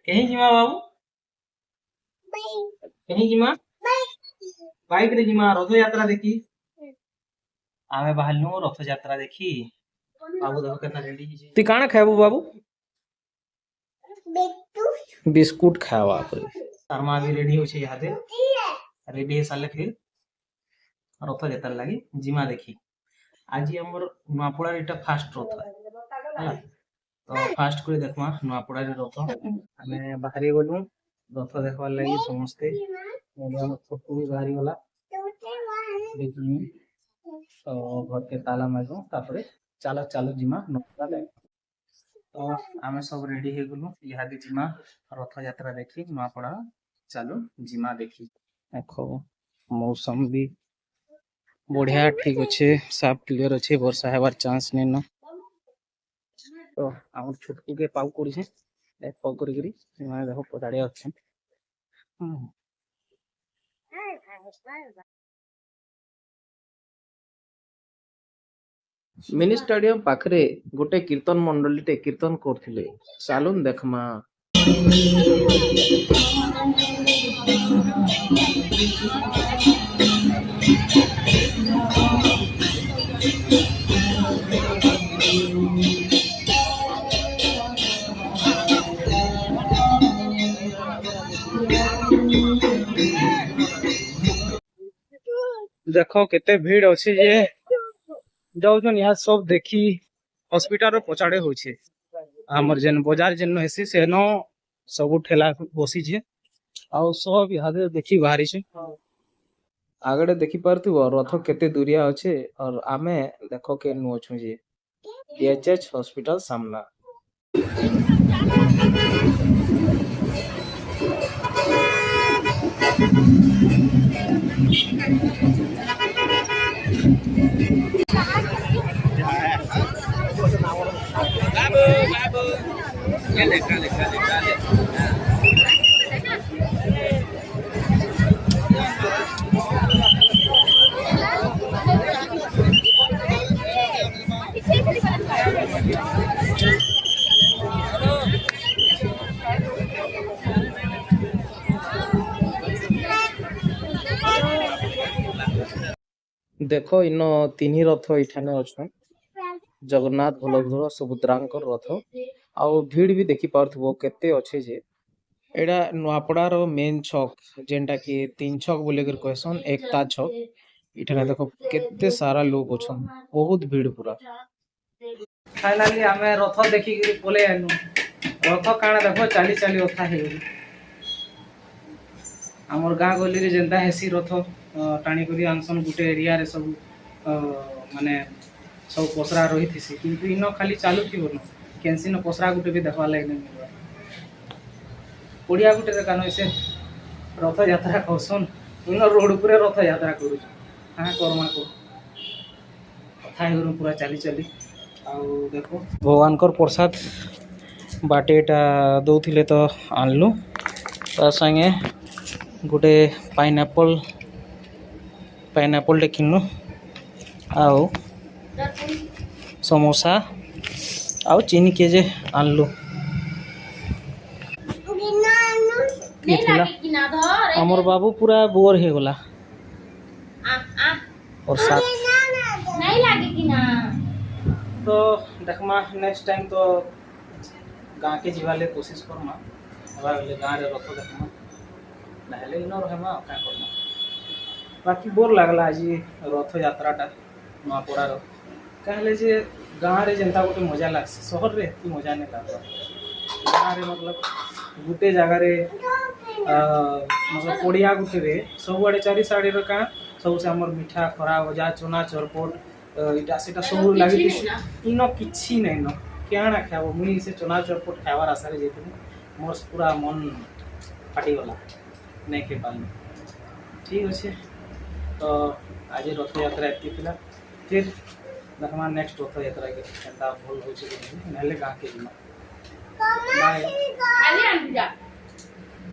कहीं जिमा बाबू कहीं जिमा बाइक रे जिमा रथ यात्रा देखी आमे बाहरनु रथ यात्रा देखी बाबू देखो केतना रेडी हिजे ती काना खाबू बाबू बिस्कुट खावा शर्मा भी रेडी होछे यादे रेडी हे साले फिर रथ यात्रा लगी जिमा देखी आज हमर नुआपड़ा एटा फास्ट रथ है तो फास्ट कर देखमा नुआपड़ा रे रथ हमें बाहरी गलु रथ देखबार लगी समस्ते फोटो भी बाहरी गला देखी तो घर के ताला मारो तापरे चलो चलो जिमा नुआपड़ा ले तो आमे सब रेडी हे गलु इहादे जिमा रथ यात्रा देखी नुआपड़ा चलो जिमा देखी देखो मौसम भी बढ़िया ठीक अच्छे साफ क्लियर अच्छे वर्षा हेबार चांस नहीं न तो आम छोटकू के पाउ कर पाउ कर देखो पदाड़िया अच्छे मिनी स्टेडियम पाखरे गोटे कीर्तन मंडली टे कीर्तन करथिले सालून देखमा देखो केते भीड़ अच्छे जे जाऊन यहाँ सब देखी हॉस्पिटल पछाड़े होछे हमर जेन बाजार जेन हेसी से न सब ठेला बसी छे आ सब यहाँ देखी बाहरी छे आगड़े देखी पारथुव रथ केते दूरिया अच्छे और आमे देखो के नु अछु जे डीएचएच हॉस्पिटल सामना देखो इन तीन रथ इठाने अच्छा जगन्नाथ बलभद्र सुभद्रा रथ आउ भीड़ भी देखी पार्थुव केते अच्छे जे एडा नुआपड़ार मेन छक जेनटा कि 3 छक बोले कहसन एकता छक इठाने देखो केते सारा लोग अच्छन बहुत भीड़ पूरा फाइनली आमे रथ देखि बोले आनु रथ काना देखो चाली चाली अथा हे हमर गाँ गली रे जेंता हेसी रथ टाणी करी आनसन गुटे एरिया रे सब माने सब पसरा रही थी किंतु इन खाली चालू थी न कैंसी न पसरा गुटे भी देखवा लगे नहीं मिलवा पड़िया गुटे कान से रथ यात्रा करसन इन रोड पर रथ यात्रा करूँ हाँ करमा को कथा पूरा चली चली आउ देखो भगवान कर प्रसाद बाटेटा दौले तो आनलु ता संगे गोटे पाइनएप्पल टे किनलु आउ समोसा आउ चीनी केजे आनलु हमर बाबू पूरा बोर हे गला और साथ नहीं लागे कि ना तो देखमा नेक्स्ट टाइम तो गाँ के जीवाले कोशिश करमा हवा गाँ रे रथ देखमा नहले इन रहमा क्या करना बाकी बोर लगला आज रथ यात्राटा नुआपड़ार कहले जे गाँ रे जेनता गोटे मजा लागसी सहर रे एति मजा नहीं लागला गाँ रे मतलब गुटे जगह रे मतलब पड़िया गुटे रे सब आड़े चारि साड़ी रे का सब से हमर मिठा खरा गजा चना चरपट इटा सेटा सब लागि इन किछि नै न केना खाबो मुई से चना चरपट खावार आशा रे जेति मोर पूरा मन फाटी गला नहीं खे पाल ठीक अच्छे तो आज रथ यात्रा एति थिला फिर देखमा नेक्स्ट रथ यात्रा के केनता भल होचे ना गाँ के जिमा बाय